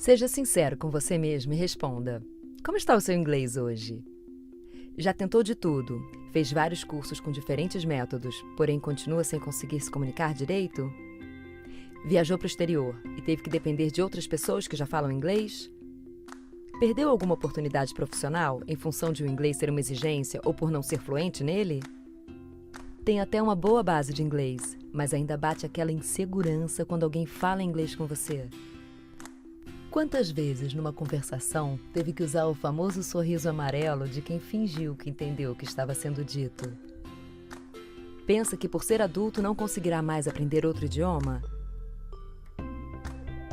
Seja sincero com você mesmo e responda: como está o seu inglês hoje? Já tentou de tudo, fez vários cursos com diferentes métodos, porém continua sem conseguir se comunicar direito? Viajou para o exterior e teve que depender de outras pessoas que já falam inglês? Perdeu alguma oportunidade profissional em função de o inglês ser uma exigência ou por não ser fluente nele? Tem até uma boa base de inglês, mas ainda bate aquela insegurança quando alguém fala inglês com você. Quantas vezes, numa conversação, teve que usar o famoso sorriso amarelo de quem fingiu que entendeu o que estava sendo dito? Pensa que por ser adulto não conseguirá mais aprender outro idioma?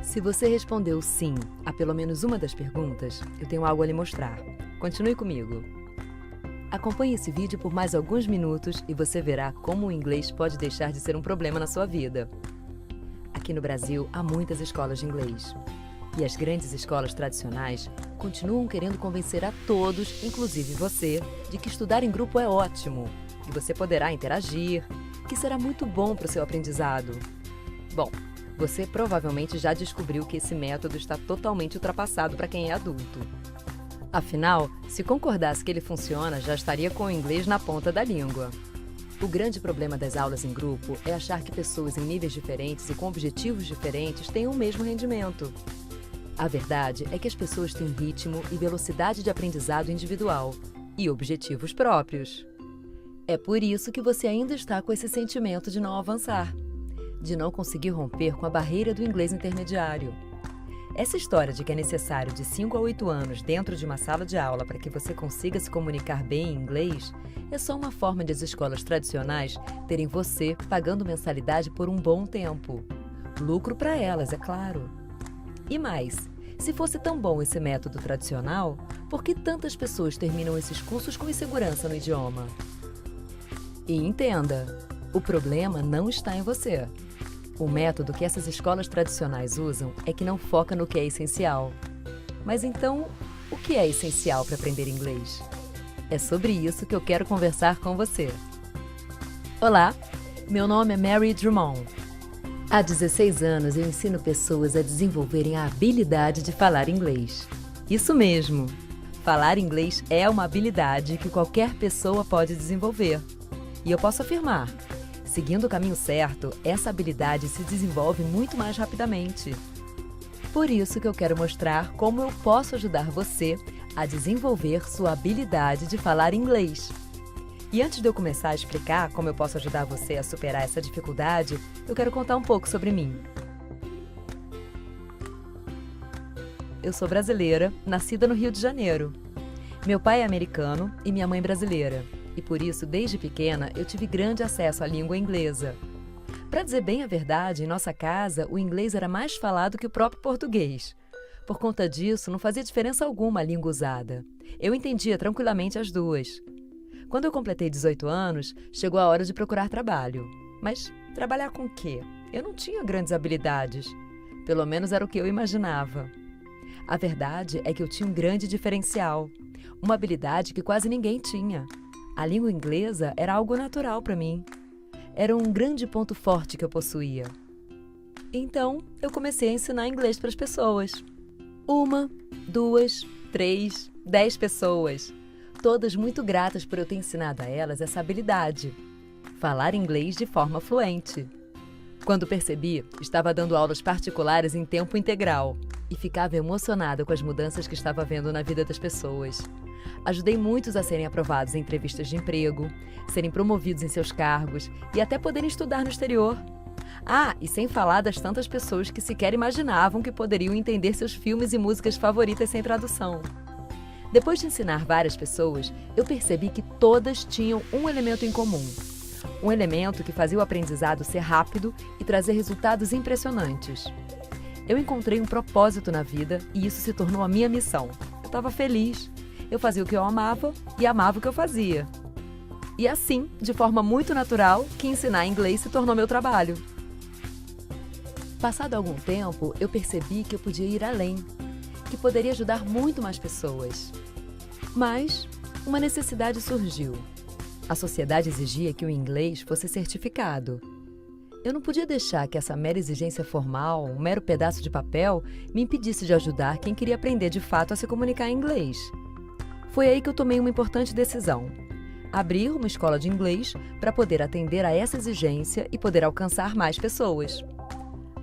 Se você respondeu sim a pelo menos uma das perguntas, eu tenho algo a lhe mostrar. Continue comigo. Acompanhe esse vídeo por mais alguns minutos e você verá como o inglês pode deixar de ser um problema na sua vida. Aqui no Brasil, há muitas escolas de inglês. E as grandes escolas tradicionais continuam querendo convencer a todos, inclusive você, de que estudar em grupo é ótimo, que você poderá interagir, que será muito bom para o seu aprendizado. Bom, você provavelmente já descobriu que esse método está totalmente ultrapassado para quem é adulto. Afinal, se concordasse que ele funciona, já estaria com o inglês na ponta da língua. O grande problema das aulas em grupo é achar que pessoas em níveis diferentes e com objetivos diferentes têm o mesmo rendimento. A verdade é que as pessoas têm ritmo e velocidade de aprendizado individual e objetivos próprios. É por isso que você ainda está com esse sentimento de não avançar, de não conseguir romper com a barreira do inglês intermediário. Essa história de que é necessário de 5 a 8 anos dentro de uma sala de aula para que você consiga se comunicar bem em inglês é só uma forma de as escolas tradicionais terem você pagando mensalidade por um bom tempo. Lucro para elas, é claro. E mais, se fosse tão bom esse método tradicional, por que tantas pessoas terminam esses cursos com insegurança no idioma? E entenda, o problema não está em você. O método que essas escolas tradicionais usam é que não foca no que é essencial. Mas então, o que é essencial para aprender inglês? É sobre isso que eu quero conversar com você. Olá, meu nome é Mary Drummond. Há 16 anos eu ensino pessoas a desenvolverem a habilidade de falar inglês. Isso mesmo! Falar inglês é uma habilidade que qualquer pessoa pode desenvolver. E eu posso afirmar, seguindo o caminho certo, essa habilidade se desenvolve muito mais rapidamente. Por isso que eu quero mostrar como eu posso ajudar você a desenvolver sua habilidade de falar inglês. E antes de eu começar a explicar como eu posso ajudar você a superar essa dificuldade, eu quero contar um pouco sobre mim. Eu sou brasileira, nascida no Rio de Janeiro. Meu pai é americano e minha mãe brasileira. E por isso, desde pequena, eu tive grande acesso à língua inglesa. Para dizer bem a verdade, em nossa casa, o inglês era mais falado que o próprio português. Por conta disso, não fazia diferença alguma a língua usada. Eu entendia tranquilamente as duas. Quando eu completei 18 anos, chegou a hora de procurar trabalho. Mas trabalhar com o quê? Eu não tinha grandes habilidades. Pelo menos era o que eu imaginava. A verdade é que eu tinha um grande diferencial. Uma habilidade que quase ninguém tinha. A língua inglesa era algo natural para mim. Era um grande ponto forte que eu possuía. Então, eu comecei a ensinar inglês para as pessoas. 1, 2, 3, 10 pessoas. Todas muito gratas por eu ter ensinado a elas essa habilidade. Falar inglês de forma fluente. Quando percebi, estava dando aulas particulares em tempo integral e ficava emocionada com as mudanças que estava vendo na vida das pessoas. Ajudei muitos a serem aprovados em entrevistas de emprego, serem promovidos em seus cargos e até poderem estudar no exterior. Ah, e sem falar das tantas pessoas que sequer imaginavam que poderiam entender seus filmes e músicas favoritas sem tradução. Depois de ensinar várias pessoas, eu percebi que todas tinham um elemento em comum. Um elemento que fazia o aprendizado ser rápido e trazer resultados impressionantes. Eu encontrei um propósito na vida e isso se tornou a minha missão. Eu estava feliz. Eu fazia o que eu amava e amava o que eu fazia. E assim, de forma muito natural, que ensinar inglês se tornou meu trabalho. Passado algum tempo, eu percebi que eu podia ir além, que poderia ajudar muito mais pessoas. Mas uma necessidade surgiu. A sociedade exigia que o inglês fosse certificado. Eu não podia deixar que essa mera exigência formal, um mero pedaço de papel, me impedisse de ajudar quem queria aprender de fato a se comunicar em inglês. Foi aí que eu tomei uma importante decisão: abrir uma escola de inglês para poder atender a essa exigência e poder alcançar mais pessoas.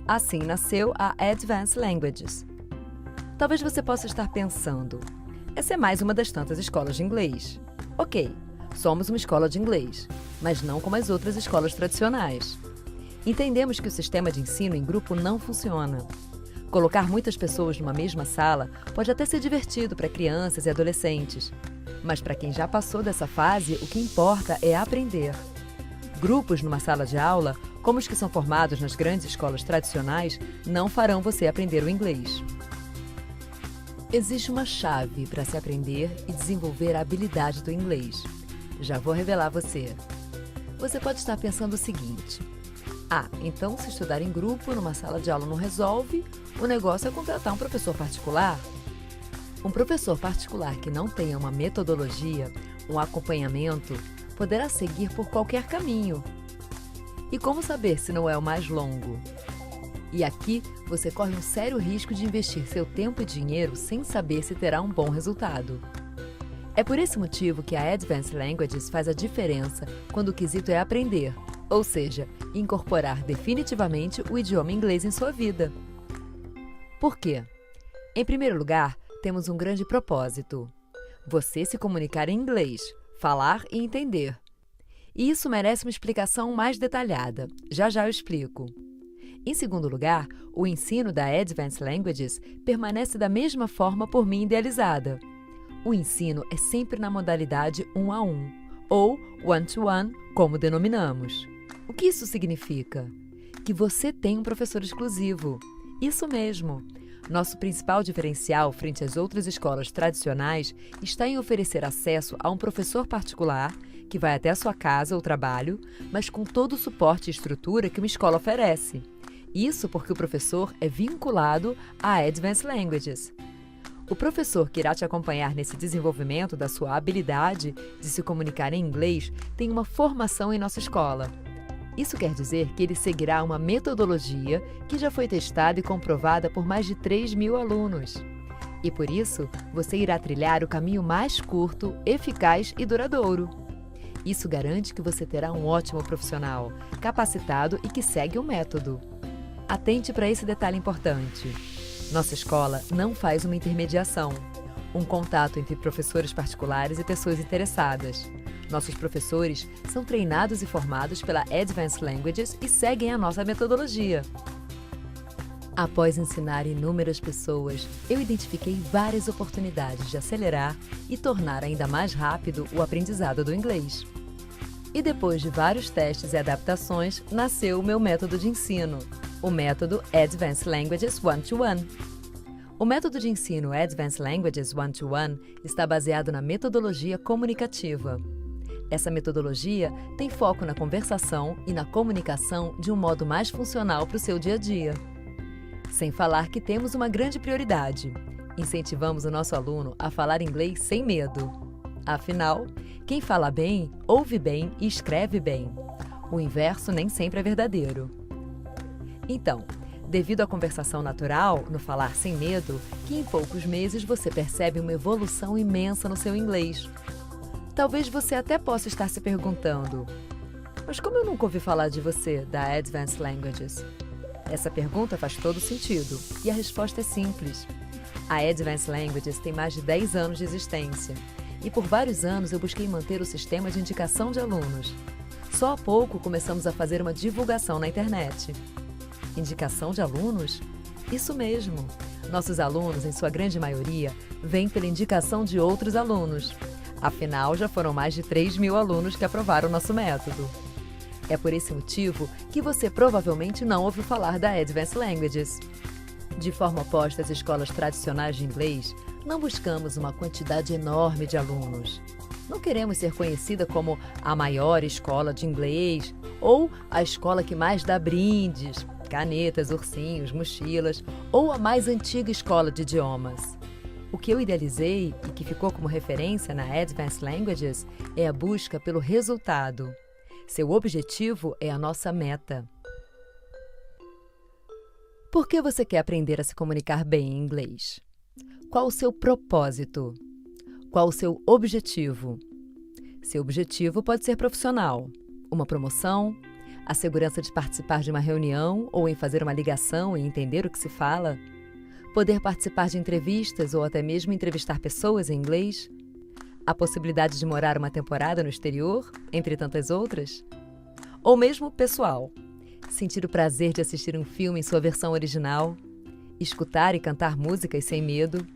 Assim nasceu a Advanced Languages. Talvez você possa estar pensando: essa é mais uma das tantas escolas de inglês. Ok, somos uma escola de inglês, mas não como as outras escolas tradicionais. Entendemos que o sistema de ensino em grupo não funciona. Colocar muitas pessoas numa mesma sala pode até ser divertido para crianças e adolescentes, mas para quem já passou dessa fase, o que importa é aprender. Grupos numa sala de aula, como os que são formados nas grandes escolas tradicionais, não farão você aprender o inglês. Existe uma chave para se aprender e desenvolver a habilidade do inglês. Já vou revelar a você. Você pode estar pensando o seguinte: então se estudar em grupo numa sala de aula não resolve, o negócio é contratar um professor particular? Um professor particular que não tenha uma metodologia, um acompanhamento, poderá seguir por qualquer caminho. E como saber se não é o mais longo? E aqui você corre um sério risco de investir seu tempo e dinheiro sem saber se terá um bom resultado. É por esse motivo que a Advanced Languages faz a diferença quando o quesito é aprender, ou seja, incorporar definitivamente o idioma inglês em sua vida. Por quê? Em primeiro lugar, temos um grande propósito: você se comunicar em inglês, falar e entender. E isso merece uma explicação mais detalhada. Já eu explico. Em segundo lugar, o ensino da Advanced Languages permanece da mesma forma por mim idealizada. O ensino é sempre na modalidade 1 a 1, ou one-to-one, como denominamos. O que isso significa? Que você tem um professor exclusivo. Isso mesmo! Nosso principal diferencial frente às outras escolas tradicionais está em oferecer acesso a um professor particular que vai até a sua casa ou trabalho, mas com todo o suporte e estrutura que uma escola oferece. Isso porque o professor é vinculado à Advanced Languages. O professor que irá te acompanhar nesse desenvolvimento da sua habilidade de se comunicar em inglês tem uma formação em nossa escola. Isso quer dizer que ele seguirá uma metodologia que já foi testada e comprovada por mais de 3.000 alunos. E por isso, você irá trilhar o caminho mais curto, eficaz e duradouro. Isso garante que você terá um ótimo profissional, capacitado e que segue um método. Atente para esse detalhe importante. Nossa escola não faz uma intermediação, um contato entre professores particulares e pessoas interessadas. Nossos professores são treinados e formados pela Advanced Languages e seguem a nossa metodologia. Após ensinar inúmeras pessoas, eu identifiquei várias oportunidades de acelerar e tornar ainda mais rápido o aprendizado do inglês. E depois de vários testes e adaptações, nasceu o meu método de ensino, o método Advanced Languages One-to-One. O método de ensino Advanced Languages One-to-One está baseado na metodologia comunicativa. Essa metodologia tem foco na conversação e na comunicação de um modo mais funcional para o seu dia a dia. Sem falar que temos uma grande prioridade: incentivamos o nosso aluno a falar inglês sem medo. Afinal, quem fala bem, ouve bem e escreve bem. O inverso nem sempre é verdadeiro. Então, devido à conversação natural, no falar sem medo, que em poucos meses você percebe uma evolução imensa no seu inglês. Talvez você até possa estar se perguntando: mas como eu nunca ouvi falar de você, da Advanced Languages? Essa pergunta faz todo sentido, e a resposta é simples. A Advanced Languages tem mais de 10 anos de existência, e por vários anos eu busquei manter o sistema de indicação de alunos. Só há pouco começamos a fazer uma divulgação na internet. Indicação de alunos? Isso mesmo! Nossos alunos, em sua grande maioria, vêm pela indicação de outros alunos. Afinal, já foram mais de 3.000 alunos que aprovaram nosso método. É por esse motivo que você provavelmente não ouviu falar da Advanced Languages. De forma oposta às escolas tradicionais de inglês, não buscamos uma quantidade enorme de alunos. Não queremos ser conhecida como a maior escola de inglês ou a escola que mais dá brindes, canetas, ursinhos, mochilas ou a mais antiga escola de idiomas. O que eu idealizei e que ficou como referência na Advanced Languages é a busca pelo resultado. Seu objetivo é a nossa meta. Por que você quer aprender a se comunicar bem em inglês? Qual o seu propósito? Qual o seu objetivo? Seu objetivo pode ser profissional, uma promoção, a segurança de participar de uma reunião ou em fazer uma ligação e entender o que se fala, poder participar de entrevistas ou até mesmo entrevistar pessoas em inglês, a possibilidade de morar uma temporada no exterior, entre tantas outras, ou mesmo pessoal, sentir o prazer de assistir um filme em sua versão original, escutar e cantar músicas sem medo,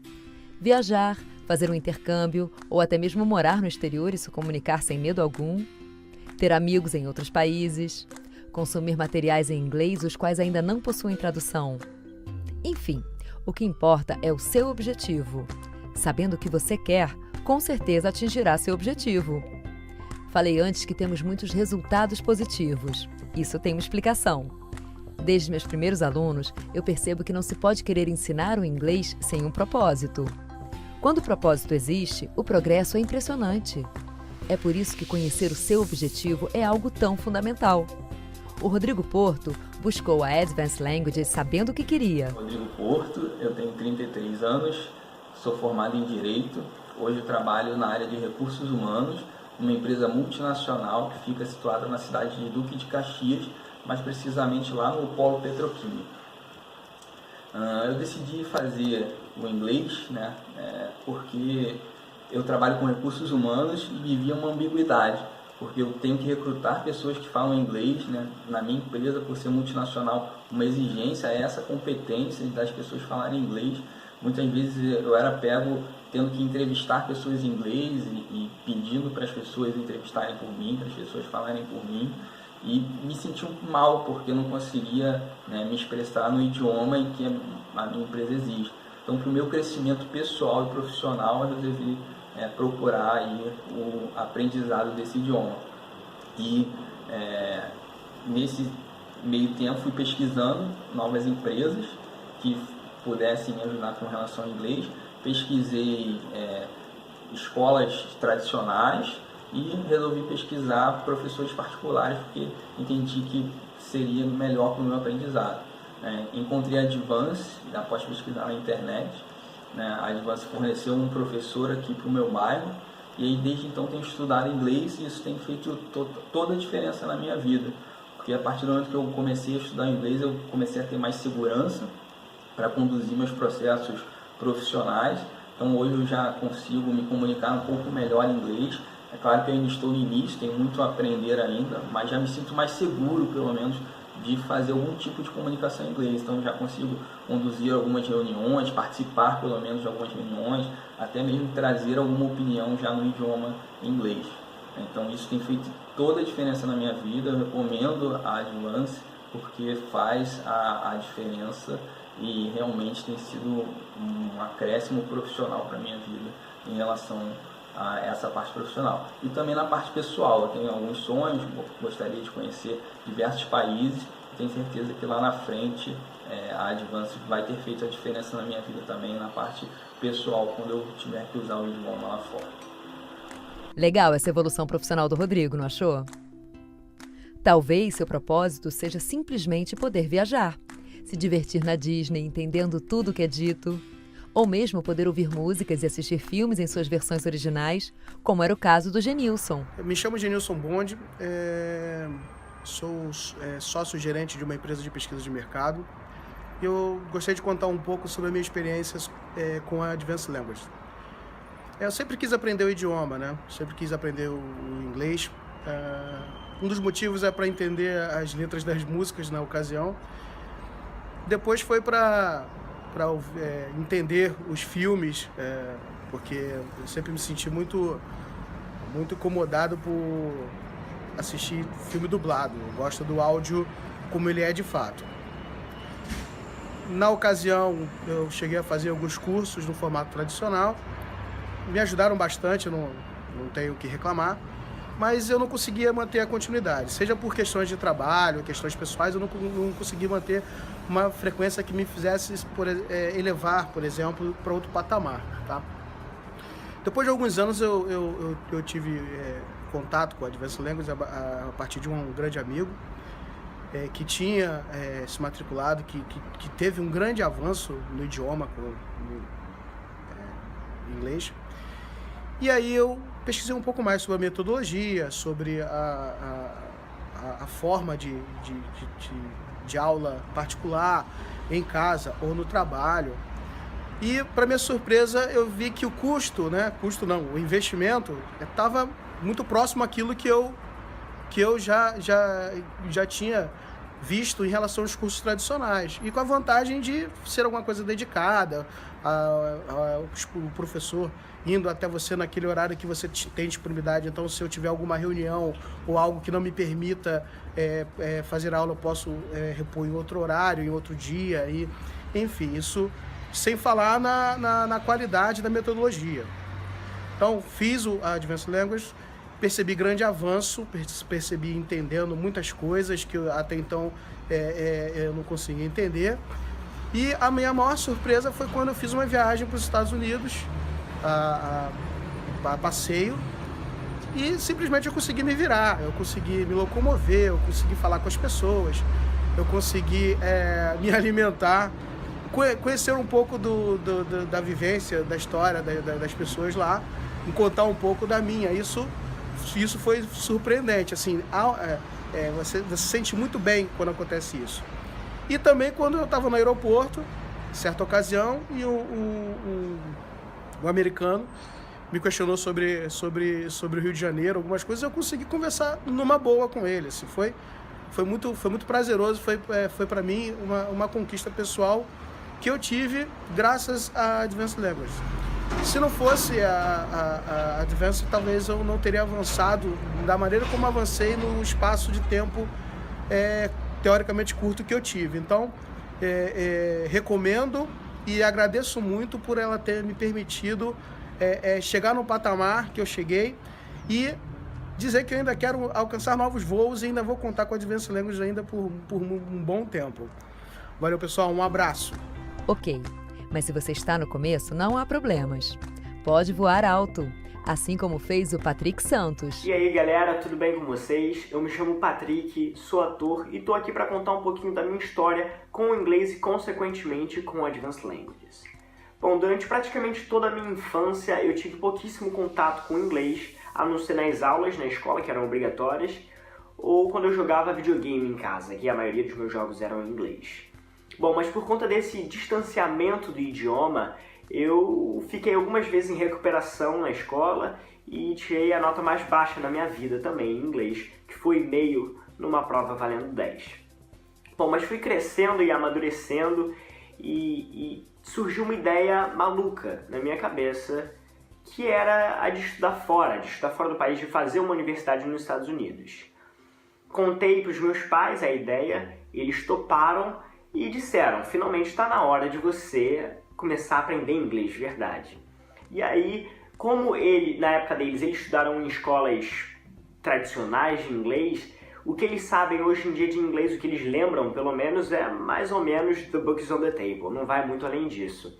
viajar, fazer um intercâmbio ou até mesmo morar no exterior e se comunicar sem medo algum, ter amigos em outros países, consumir materiais em inglês os quais ainda não possuem tradução. Enfim, o que importa é o seu objetivo. Sabendo o que você quer, com certeza atingirá seu objetivo. Falei antes que temos muitos resultados positivos. Isso tem uma explicação. Desde meus primeiros alunos, eu percebo que não se pode querer ensinar o inglês sem um propósito. Quando o propósito existe, o progresso é impressionante. É por isso que conhecer o seu objetivo é algo tão fundamental. O Rodrigo Porto buscou a Advanced Languages sabendo o que queria. Rodrigo Porto, eu tenho 33 anos, sou formado em Direito. Hoje eu trabalho na área de Recursos Humanos, uma empresa multinacional que fica situada na cidade de Duque de Caxias, mais precisamente lá no Polo Petroquímico. Eu decidi fazer o inglês, porque eu trabalho com recursos humanos e vivia uma ambiguidade, porque eu tenho que recrutar pessoas que falam inglês, na minha empresa, por ser multinacional, uma exigência é essa competência das pessoas falarem inglês. Muitas vezes eu era pego tendo que entrevistar pessoas em inglês e pedindo para as pessoas entrevistarem por mim, para as pessoas falarem por mim. E me senti mal porque eu não conseguia me expressar no idioma em que a minha empresa exige. Então, para o meu crescimento pessoal e profissional, eu resolvi procurar aí o aprendizado desse idioma. E nesse meio tempo fui pesquisando novas empresas que pudessem me ajudar com relação ao inglês. Pesquisei escolas tradicionais e resolvi pesquisar professores particulares porque entendi que seria melhor para o meu aprendizado. Encontrei a Advance, após pesquisar na internet. A Advance forneceu um professor aqui para o meu bairro e aí, desde então tenho estudado inglês e isso tem feito toda a diferença na minha vida. Porque a partir do momento que eu comecei a estudar inglês, eu comecei a ter mais segurança para conduzir meus processos profissionais. Então hoje eu já consigo me comunicar um pouco melhor em inglês. É claro que eu ainda estou no início, tenho muito a aprender ainda, mas já me sinto mais seguro, pelo menos, de fazer algum tipo de comunicação em inglês. Então já consigo conduzir algumas reuniões, participar pelo menos de algumas reuniões, até mesmo trazer alguma opinião já no idioma inglês. Então isso tem feito toda a diferença na minha vida. Eu recomendo a Advance porque faz a diferença e realmente tem sido um acréscimo profissional para a minha vida em relação a essa parte profissional. E também na parte pessoal, eu tenho alguns sonhos, gostaria de conhecer diversos países, tenho certeza que lá na frente a Advance vai ter feito a diferença na minha vida também, na parte pessoal, quando eu tiver que usar o idioma lá fora. Legal essa evolução profissional do Rodrigo, não achou? Talvez seu propósito seja simplesmente poder viajar, se divertir na Disney, entendendo tudo o que é dito, ou mesmo poder ouvir músicas e assistir filmes em suas versões originais, como era o caso do Genilson. Eu me chamo Genilson Bond, sou sócio-gerente de uma empresa de pesquisa de mercado e eu gostaria de contar um pouco sobre a minha experiência com a Advanced Language. Eu sempre quis aprender o idioma, Sempre quis aprender o inglês. Um dos motivos é para entender as letras das músicas na ocasião. Depois foi para entender os filmes, porque eu sempre me senti muito incomodado por assistir filme dublado. Eu gosto do áudio como ele é de fato. Na ocasião, eu cheguei a fazer alguns cursos no formato tradicional. Me ajudaram bastante, eu não tenho o que reclamar. Mas eu não conseguia manter a continuidade. Seja por questões de trabalho, questões pessoais, eu não consegui manter uma frequência que me fizesse elevar, por exemplo, para outro patamar. Tá? Depois de alguns anos eu tive contato com a Advanced Languages a partir de um grande amigo. que tinha se matriculado, que teve um grande avanço no idioma, no inglês. E aí eu pesquisei um pouco mais sobre a metodologia, sobre a forma de aula particular, em casa ou no trabalho. E, para minha surpresa, eu vi que o o investimento estava muito próximo àquilo que eu já tinha visto em relação aos cursos tradicionais. E com a vantagem de ser alguma coisa dedicada, o professor indo até você naquele horário que você tem disponibilidade. Então, se eu tiver alguma reunião ou algo que não me permita fazer aula, eu posso repor em outro horário, em outro dia. E, enfim, isso sem falar na qualidade da metodologia. Então, fiz o Advanced Language, percebi grande avanço, percebi entendendo muitas coisas que até então eu não conseguia entender. E a minha maior surpresa foi quando eu fiz uma viagem para os Estados Unidos, a passeio, e simplesmente eu consegui me virar, eu consegui me locomover, eu consegui falar com as pessoas, eu consegui me alimentar, conhecer um pouco da vivência, da história das pessoas lá, e contar um pouco da minha. Isso foi surpreendente, assim, você se sente muito bem quando acontece isso. E também quando eu estava no aeroporto, certa ocasião, e o americano me questionou sobre o Rio de Janeiro, algumas coisas, eu consegui conversar numa boa com ele. Assim, foi muito prazeroso, foi para mim uma conquista pessoal que eu tive graças a Advanced Language. Se não fosse a Advanced, talvez eu não teria avançado da maneira como avancei no espaço de tempo teoricamente curto que eu tive. Então, recomendo e agradeço muito por ela ter me permitido chegar no patamar que eu cheguei e dizer que eu ainda quero alcançar novos voos e ainda vou contar com a Advanced Language ainda por um bom tempo. Valeu, pessoal, um abraço. Ok, mas se você está no começo, não há problemas. Pode voar alto, assim como fez o Patrick Santos. E aí, galera, tudo bem com vocês? Eu me chamo Patrick, sou ator e tô aqui para contar um pouquinho da minha história com o inglês e, consequentemente, com o Advanced Languages. Bom, durante praticamente toda a minha infância, eu tive pouquíssimo contato com o inglês, a não ser nas aulas na escola, que eram obrigatórias, ou quando eu jogava videogame em casa, que a maioria dos meus jogos eram em inglês. Bom, mas por conta desse distanciamento do idioma, eu fiquei algumas vezes em recuperação na escola e tirei a nota mais baixa na minha vida também em inglês, que foi meio numa prova valendo 10. Bom, mas fui crescendo e amadurecendo e surgiu uma ideia maluca na minha cabeça, que era a de estudar fora do país, de fazer uma universidade nos Estados Unidos. Contei para os meus pais a ideia, eles toparam e disseram, finalmente está na hora de você começar a aprender inglês de verdade. E aí, como na época deles, eles estudaram em escolas tradicionais de inglês, o que eles sabem hoje em dia de inglês, o que eles lembram, pelo menos, é mais ou menos The Books on the Table, não vai muito além disso.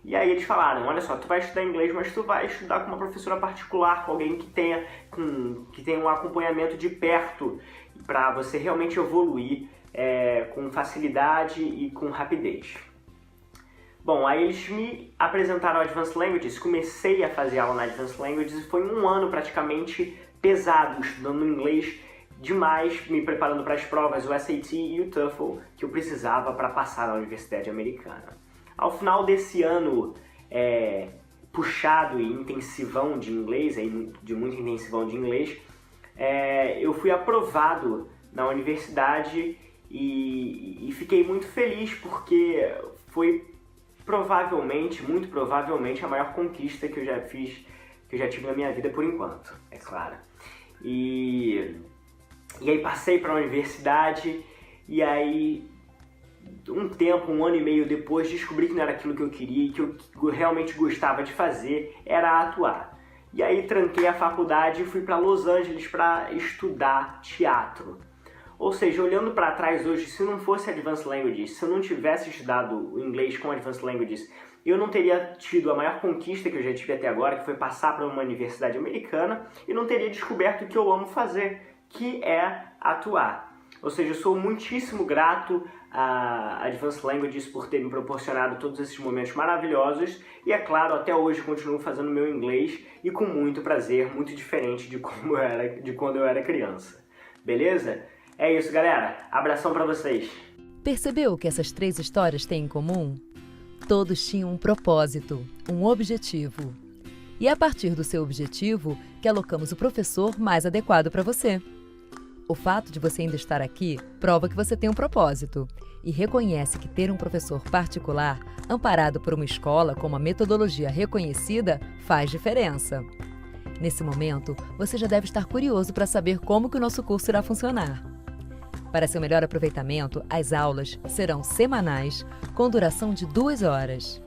E aí eles falaram, olha só, tu vai estudar inglês, mas tu vai estudar com uma professora particular, com alguém que tenha um acompanhamento de perto, para você realmente evoluir com facilidade e com rapidez. Bom, aí eles me apresentaram Advanced Languages, comecei a fazer aula na Advanced Languages e foi um ano praticamente pesado, estudando inglês demais, me preparando para as provas, o SAT e o TOEFL, que eu precisava para passar na Universidade Americana. Ao final desse ano puxado e intensivão de inglês, de muito intensivão de inglês, eu fui aprovado na universidade e fiquei muito feliz porque foi muito provavelmente a maior conquista que eu já fiz, que eu já tive na minha vida por enquanto, é claro. E aí passei para a universidade e aí um ano e meio depois, descobri que não era aquilo que eu queria e que eu realmente gostava de fazer era atuar. E aí tranquei a faculdade e fui para Los Angeles para estudar teatro. Ou seja, olhando para trás hoje, se não fosse Advanced Languages, se eu não tivesse estudado o inglês com Advanced Languages, eu não teria tido a maior conquista que eu já tive até agora, que foi passar para uma universidade americana, e não teria descoberto o que eu amo fazer, que é atuar. Ou seja, eu sou muitíssimo grato a Advanced Languages por ter me proporcionado todos esses momentos maravilhosos e, é claro, até hoje continuo fazendo meu inglês e com muito prazer, muito diferente de quando eu era criança. Beleza? É isso, galera. Abração pra vocês. Percebeu o que essas 3 histórias têm em comum? Todos tinham um propósito, um objetivo. E é a partir do seu objetivo que alocamos o professor mais adequado para você. O fato de você ainda estar aqui prova que você tem um propósito e reconhece que ter um professor particular, amparado por uma escola com uma metodologia reconhecida, faz diferença. Nesse momento, você já deve estar curioso para saber como que o nosso curso irá funcionar. Para seu melhor aproveitamento, as aulas serão semanais, com duração de 2 horas.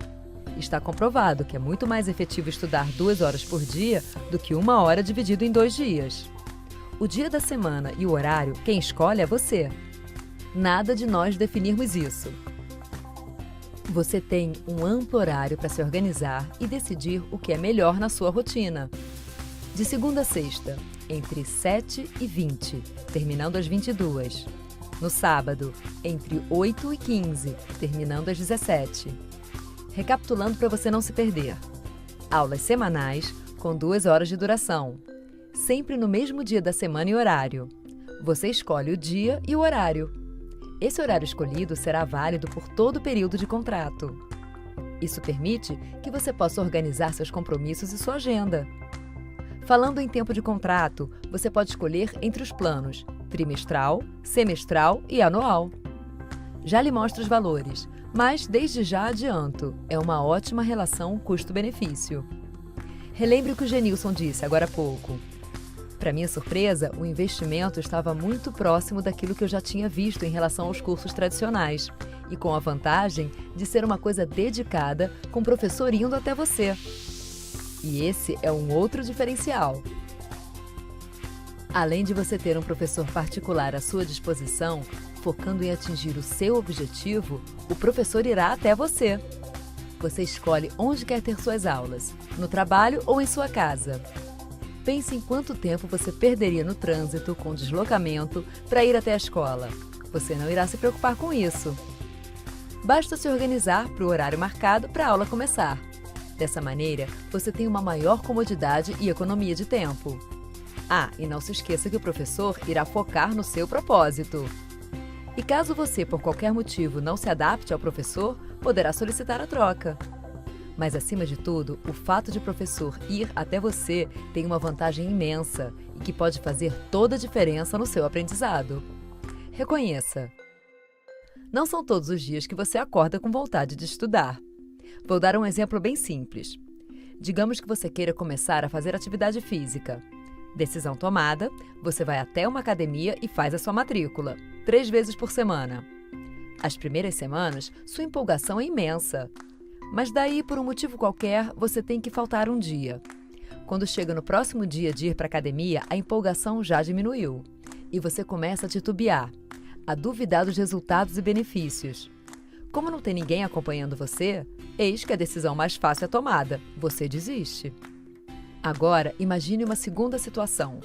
Está comprovado que é muito mais efetivo estudar 2 horas por dia do que 1 hora dividido em 2 dias. O dia da semana e o horário, quem escolhe é você. Nada de nós definirmos isso. Você tem um amplo horário para se organizar e decidir o que é melhor na sua rotina. De segunda a sexta, entre 7 e 20, terminando às 22. No sábado, entre 8 e 15, terminando às 17. Recapitulando para você não se perder. Aulas semanais com 2 horas de duração. Sempre no mesmo dia da semana e horário. Você escolhe o dia e o horário. Esse horário escolhido será válido por todo o período de contrato. Isso permite que você possa organizar seus compromissos e sua agenda. Falando em tempo de contrato, você pode escolher entre os planos trimestral, semestral e anual. Já lhe mostro os valores, mas desde já adianto, é uma ótima relação custo-benefício. Relembre o que o Genilson disse agora há pouco. Para minha surpresa, o investimento estava muito próximo daquilo que eu já tinha visto em relação aos cursos tradicionais, e com a vantagem de ser uma coisa dedicada, com o professor indo até você. E esse é um outro diferencial. Além de você ter um professor particular à sua disposição, focando em atingir o seu objetivo, o professor irá até você. Você escolhe onde quer ter suas aulas, no trabalho ou em sua casa. Pense em quanto tempo você perderia no trânsito, com deslocamento, para ir até a escola. Você não irá se preocupar com isso. Basta se organizar para o horário marcado para a aula começar. Dessa maneira, você tem uma maior comodidade e economia de tempo. Ah, e não se esqueça que o professor irá focar no seu propósito. E caso você, por qualquer motivo, não se adapte ao professor, poderá solicitar a troca. Mas, acima de tudo, o fato de o professor ir até você tem uma vantagem imensa e que pode fazer toda a diferença no seu aprendizado. Reconheça. Não são todos os dias que você acorda com vontade de estudar. Vou dar um exemplo bem simples. Digamos que você queira começar a fazer atividade física. Decisão tomada, você vai até uma academia e faz a sua matrícula, 3 vezes por semana. As primeiras semanas, sua empolgação é imensa. Mas daí, por um motivo qualquer, você tem que faltar um dia. Quando chega no próximo dia de ir para a academia, a empolgação já diminuiu. E você começa a titubear, a duvidar dos resultados e benefícios. Como não tem ninguém acompanhando você, eis que a decisão mais fácil é tomada. Você desiste. Agora, imagine uma segunda situação.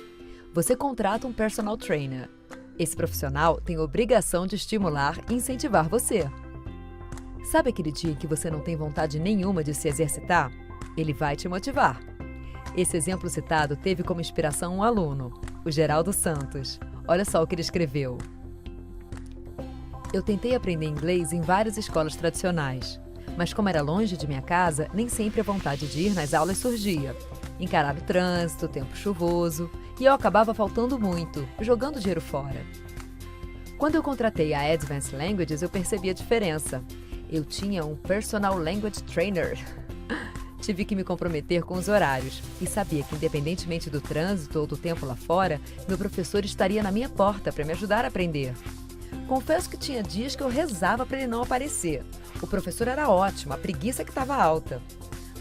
Você contrata um personal trainer. Esse profissional tem a obrigação de estimular e incentivar você. Sabe aquele dia em que você não tem vontade nenhuma de se exercitar? Ele vai te motivar. Esse exemplo citado teve como inspiração um aluno, o Geraldo Santos. Olha só o que ele escreveu. Eu tentei aprender inglês em várias escolas tradicionais, mas como era longe de minha casa, nem sempre a vontade de ir nas aulas surgia. Encarar o trânsito, tempo chuvoso, e eu acabava faltando muito, jogando dinheiro fora. Quando eu contratei a Advanced Languages, eu percebi a diferença. Eu tinha um personal language trainer. Tive que me comprometer com os horários e sabia que, independentemente do trânsito ou do tempo lá fora, meu professor estaria na minha porta para me ajudar a aprender. Confesso que tinha dias que eu rezava para ele não aparecer. O professor era ótimo, a preguiça que estava alta.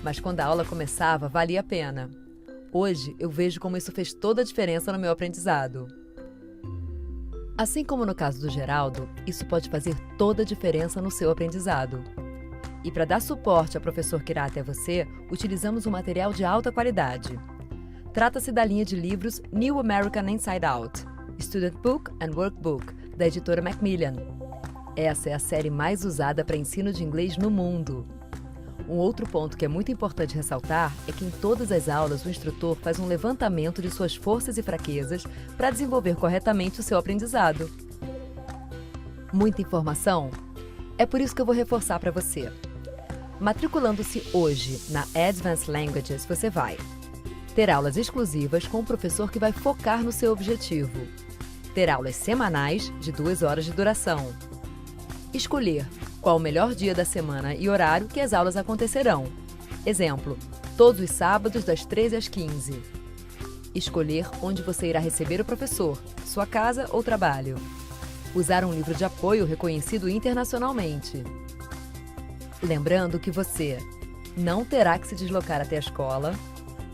Mas quando a aula começava, valia a pena. Hoje, eu vejo como isso fez toda a diferença no meu aprendizado. Assim como no caso do Geraldo, isso pode fazer toda a diferença no seu aprendizado. E para dar suporte ao professor que irá até você, utilizamos um material de alta qualidade. Trata-se da linha de livros New American Inside Out, Student Book and Workbook, da editora Macmillan. Essa é a série mais usada para ensino de inglês no mundo. Um outro ponto que é muito importante ressaltar é que em todas as aulas o instrutor faz um levantamento de suas forças e fraquezas para desenvolver corretamente o seu aprendizado. Muita informação? É por isso que eu vou reforçar para você. Matriculando-se hoje na Advanced Languages, você vai ter aulas exclusivas com um professor que vai focar no seu objetivo, ter aulas semanais de 2 horas de duração, escolher qual o melhor dia da semana e horário que as aulas acontecerão. Exemplo, todos os sábados das 13 às 15. Escolher onde você irá receber o professor, sua casa ou trabalho. Usar um livro de apoio reconhecido internacionalmente. Lembrando que você não terá que se deslocar até a escola,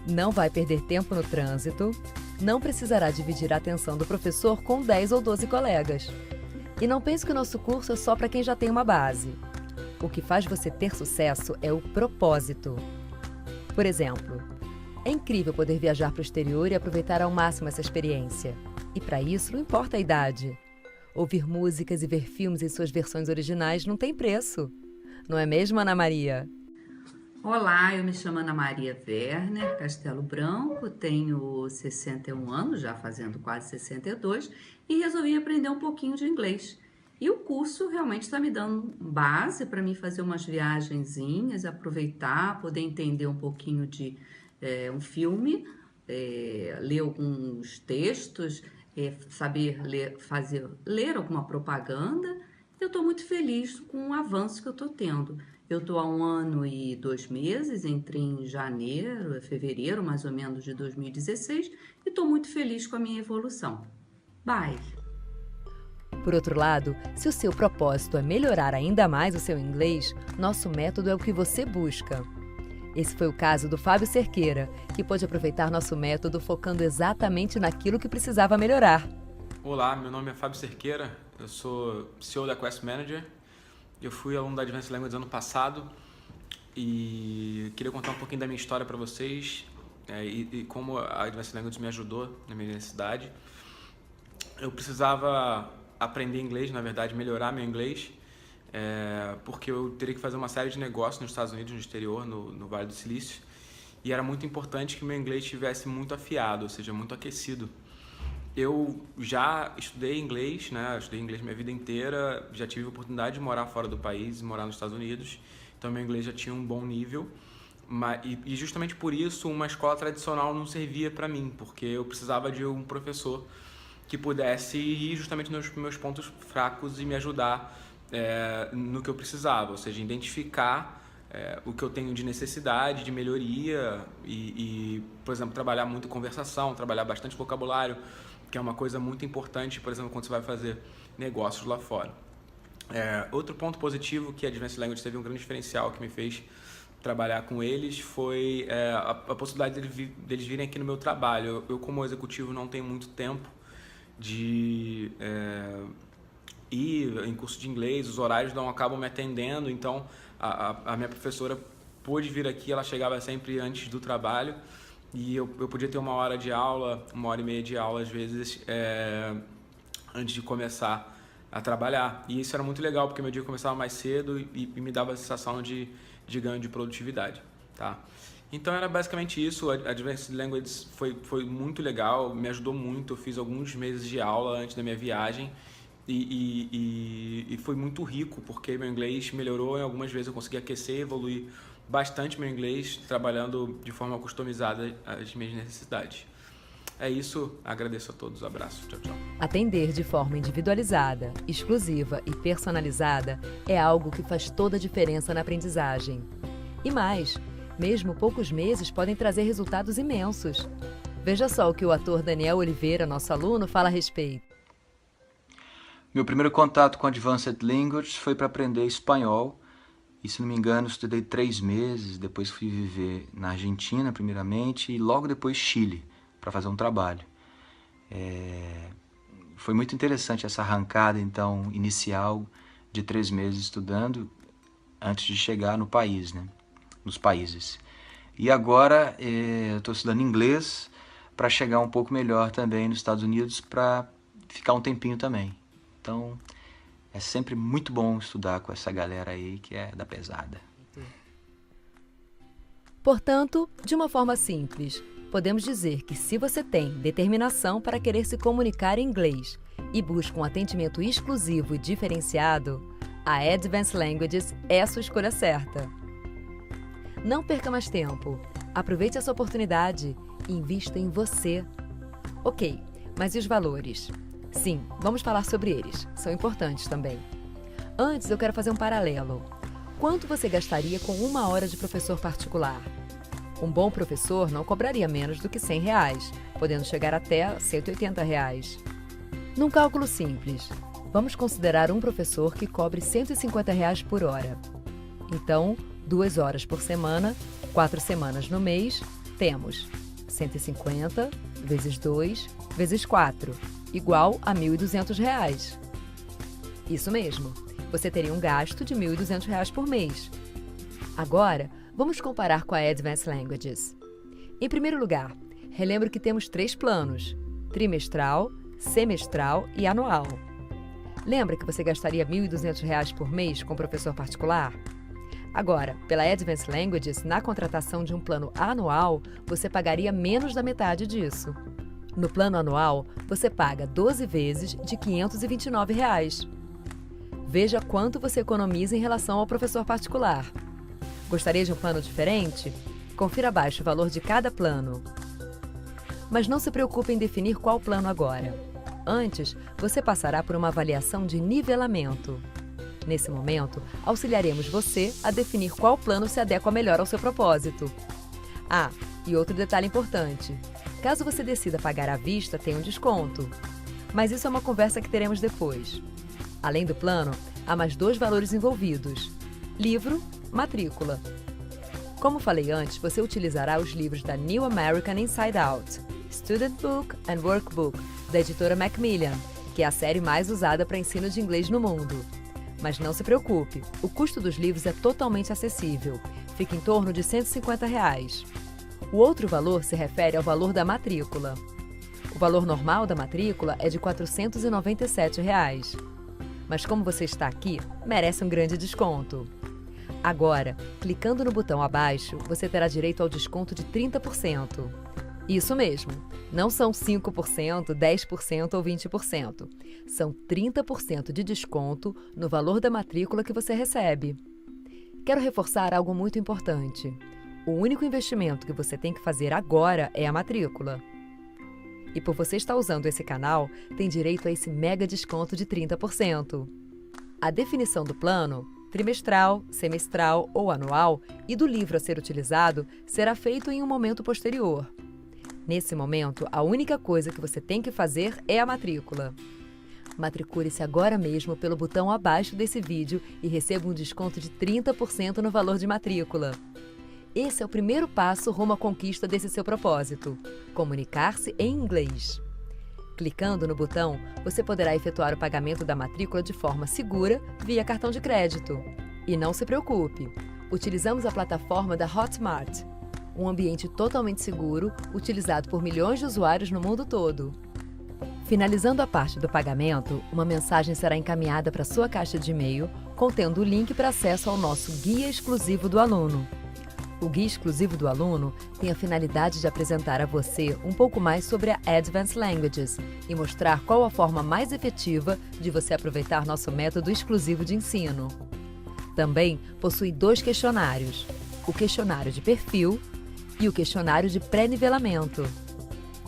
não vai perder tempo no trânsito, não precisará dividir a atenção do professor com 10 ou 12 colegas. E não pense que o nosso curso é só para quem já tem uma base. O que faz você ter sucesso é o propósito. Por exemplo, é incrível poder viajar para o exterior e aproveitar ao máximo essa experiência. E para isso não importa a idade. Ouvir músicas e ver filmes em suas versões originais não tem preço. Não é mesmo, Ana Maria? Olá, eu me chamo Ana Maria Werner Castelo Branco, tenho 61 anos, já fazendo quase 62, e resolvi aprender um pouquinho de inglês. E o curso realmente está me dando base para mim fazer umas viagenzinhas, aproveitar, poder entender um pouquinho de um filme, ler alguns textos, saber ler alguma propaganda. Eu estou muito feliz com o avanço que eu estou tendo. Eu estou há 1 ano e 2 meses, entrei em fevereiro mais ou menos de 2016, e estou muito feliz com a minha evolução. Bye! Por outro lado, se o seu propósito é melhorar ainda mais o seu inglês, nosso método é o que você busca. Esse foi o caso do Fábio Cerqueira, que pôde aproveitar nosso método focando exatamente naquilo que precisava melhorar. Olá, meu nome é Fábio Cerqueira, eu sou CEO da Quest Manager. Eu fui aluno da Advanced Languages ano passado e queria contar um pouquinho da minha história para vocês e como a Advanced Languages me ajudou na minha universidade. Eu precisava aprender inglês, na verdade, melhorar meu inglês, porque eu teria que fazer uma série de negócios nos Estados Unidos, no exterior, no Vale do Silício, e era muito importante que meu inglês estivesse muito afiado, ou seja, muito aquecido. Eu já estudei inglês, né? Estudei inglês minha vida inteira, já tive a oportunidade de morar fora do país, morar nos Estados Unidos, então meu inglês já tinha um bom nível, e justamente por isso uma escola tradicional não servia para mim, porque eu precisava de um professor que pudesse ir justamente nos meus pontos fracos e me ajudar no que eu precisava, ou seja, identificar o que eu tenho de necessidade, de melhoria e, por exemplo, trabalhar muito conversação, trabalhar bastante vocabulário, que é uma coisa muito importante, por exemplo, quando você vai fazer negócios lá fora. Outro ponto positivo que a Advanced Language teve um grande diferencial que me fez trabalhar com eles foi a possibilidade deles virem aqui no meu trabalho. Eu, como executivo, não tenho muito tempo de ir em curso de inglês, os horários não acabam me atendendo, então a minha professora pôde vir aqui, ela chegava sempre antes do trabalho, e eu podia ter 1 hora de aula, 1h30 de aula às vezes, antes de começar a trabalhar. E isso era muito legal, porque meu dia começava mais cedo e me dava a sensação de ganho de produtividade. Tá? Então era basicamente isso. A Advanced Languages foi muito legal, me ajudou muito. Eu fiz alguns meses de aula antes da minha viagem e foi muito rico, porque meu inglês melhorou. Em algumas vezes eu consegui aquecer, evoluir bastante meu inglês, trabalhando de forma customizada as minhas necessidades. É isso, agradeço a todos, abraço, tchau, tchau. Atender de forma individualizada, exclusiva e personalizada é algo que faz toda a diferença na aprendizagem. E mais, mesmo poucos meses podem trazer resultados imensos. Veja só o que o ator Daniel Oliveira, nosso aluno, fala a respeito. Meu primeiro contato com Advanced Languages foi para aprender espanhol. E, se não me engano, estudei 3 meses, depois fui viver na Argentina, primeiramente, e logo depois Chile, para fazer um trabalho. Foi muito interessante essa arrancada, então, inicial de 3 meses estudando, antes de chegar no país, né? Nos países. E agora eu estou estudando inglês para chegar um pouco melhor também nos Estados Unidos, para ficar um tempinho também. Então, é sempre muito bom estudar com essa galera aí que é da pesada. Portanto, de uma forma simples, podemos dizer que se você tem determinação para querer se comunicar em inglês e busca um atendimento exclusivo e diferenciado, a Advanced Languages é a sua escolha certa. Não perca mais tempo. Aproveite essa oportunidade e invista em você. Ok, mas e os valores? Sim, vamos falar sobre eles. São importantes também. Antes, eu quero fazer um paralelo. Quanto você gastaria com 1 hora de professor particular? Um bom professor não cobraria menos do que R$100, podendo chegar até R$180. Num cálculo simples, vamos considerar um professor que cobre R$150 por hora. Então, 2 horas por semana, 4 semanas no mês, temos 150 vezes 2 vezes 4, igual a R$1.200. Isso mesmo, você teria um gasto de R$1.200 por mês. Agora, vamos comparar com a Advanced Languages. Em primeiro lugar, relembro que temos 3 planos: trimestral, semestral e anual. Lembra que você gastaria R$1.200 por mês com professor particular? Agora, pela Advanced Languages, na contratação de um plano anual, você pagaria menos da metade disso. No plano anual, você paga 12 vezes de R$529. Veja quanto você economiza em relação ao professor particular. Gostaria de um plano diferente? Confira abaixo o valor de cada plano. Mas não se preocupe em definir qual plano agora. Antes, você passará por uma avaliação de nivelamento. Nesse momento, auxiliaremos você a definir qual plano se adequa melhor ao seu propósito. Ah, e outro detalhe importante. Caso você decida pagar à vista, tem um desconto. Mas isso é uma conversa que teremos depois. Além do plano, há mais 2 valores envolvidos: livro, matrícula. Como falei antes, você utilizará os livros da New American Inside Out, Student Book and Workbook, da editora Macmillan, que é a série mais usada para ensino de inglês no mundo. Mas não se preocupe, o custo dos livros é totalmente acessível, fica em torno de R$150. O outro valor se refere ao valor da matrícula. O valor normal da matrícula é de R$497. Mas como você está aqui, merece um grande desconto. Agora, clicando no botão abaixo, você terá direito ao desconto de 30%. Isso mesmo, não são 5%, 10% ou 20%. São 30% de desconto no valor da matrícula que você recebe. Quero reforçar algo muito importante. O único investimento que você tem que fazer agora é a matrícula. E por você estar usando esse canal, tem direito a esse mega desconto de 30%. A definição do plano, trimestral, semestral ou anual, e do livro a ser utilizado, será feito em um momento posterior. Nesse momento, a única coisa que você tem que fazer é a matrícula. Matricule-se agora mesmo pelo botão abaixo desse vídeo e receba um desconto de 30% no valor de matrícula. Esse é o primeiro passo rumo à conquista desse seu propósito: comunicar-se em inglês. Clicando no botão, você poderá efetuar o pagamento da matrícula de forma segura via cartão de crédito. E não se preocupe, utilizamos a plataforma da Hotmart, um ambiente totalmente seguro, utilizado por milhões de usuários no mundo todo. Finalizando a parte do pagamento, uma mensagem será encaminhada para sua caixa de e-mail, contendo o link para acesso ao nosso Guia Exclusivo do Aluno. O Guia Exclusivo do Aluno tem a finalidade de apresentar a você um pouco mais sobre a Advanced Languages e mostrar qual a forma mais efetiva de você aproveitar nosso método exclusivo de ensino. Também possui 2 questionários: o questionário de perfil e o questionário de pré-nivelamento.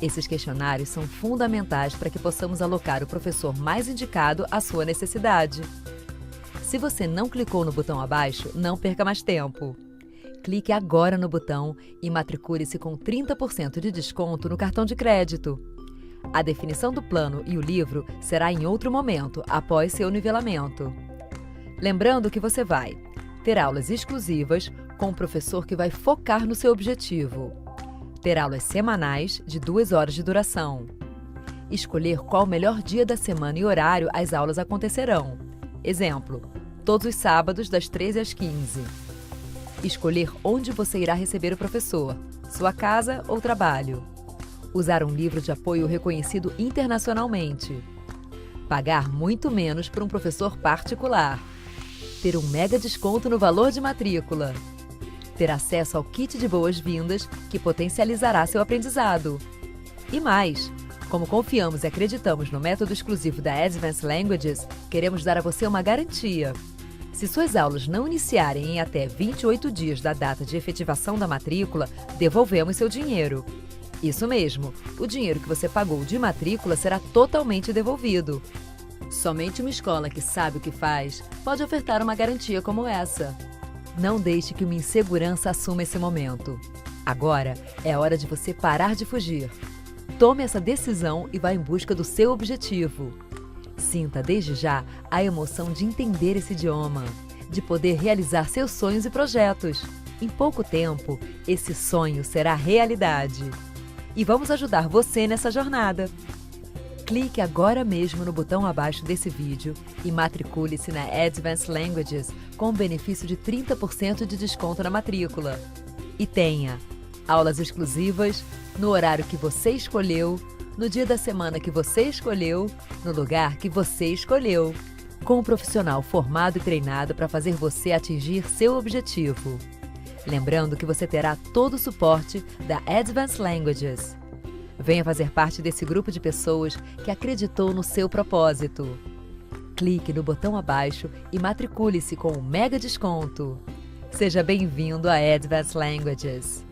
Esses questionários são fundamentais para que possamos alocar o professor mais indicado à sua necessidade. Se você não clicou no botão abaixo, não perca mais tempo. Clique agora no botão e matricule-se com 30% de desconto no cartão de crédito. A definição do plano e o livro será em outro momento, após seu nivelamento. Lembrando que você vai ter aulas exclusivas com um professor que vai focar no seu objetivo. Ter aulas semanais de 2 horas de duração. Escolher qual o melhor dia da semana e horário as aulas acontecerão. Exemplo, todos os sábados das 13 às 15. Escolher onde você irá receber o professor, sua casa ou trabalho. Usar um livro de apoio reconhecido internacionalmente. pagar muito menos por um professor particular, ter um mega desconto no valor de matrícula, ter acesso ao kit de boas-vindas que potencializará seu aprendizado. E mais, como confiamos e acreditamos no método exclusivo da Advanced Languages, queremos dar a você uma garantia. Se suas aulas não iniciarem em até 28 dias da data de efetivação da matrícula, devolvemos seu dinheiro. Isso mesmo, o dinheiro que você pagou de matrícula será totalmente devolvido. Somente uma escola que sabe o que faz pode ofertar uma garantia como essa. Não deixe que uma insegurança assuma esse momento. Agora é hora de você parar de fugir. Tome essa decisão e vá em busca do seu objetivo. Sinta desde já a emoção de entender esse idioma, de poder realizar seus sonhos e projetos. Em pouco tempo, esse sonho será realidade. E vamos ajudar você nessa jornada. Clique agora mesmo no botão abaixo desse vídeo e matricule-se na Advanced Languages com o benefício de 30% de desconto na matrícula. E tenha aulas exclusivas, no horário que você escolheu, no dia da semana que você escolheu, no lugar que você escolheu, com um profissional formado e treinado para fazer você atingir seu objetivo. Lembrando que você terá todo o suporte da Advanced Languages. Venha fazer parte desse grupo de pessoas que acreditou no seu propósito. Clique no botão abaixo e matricule-se com um mega desconto. Seja bem-vindo à Advanced Languages.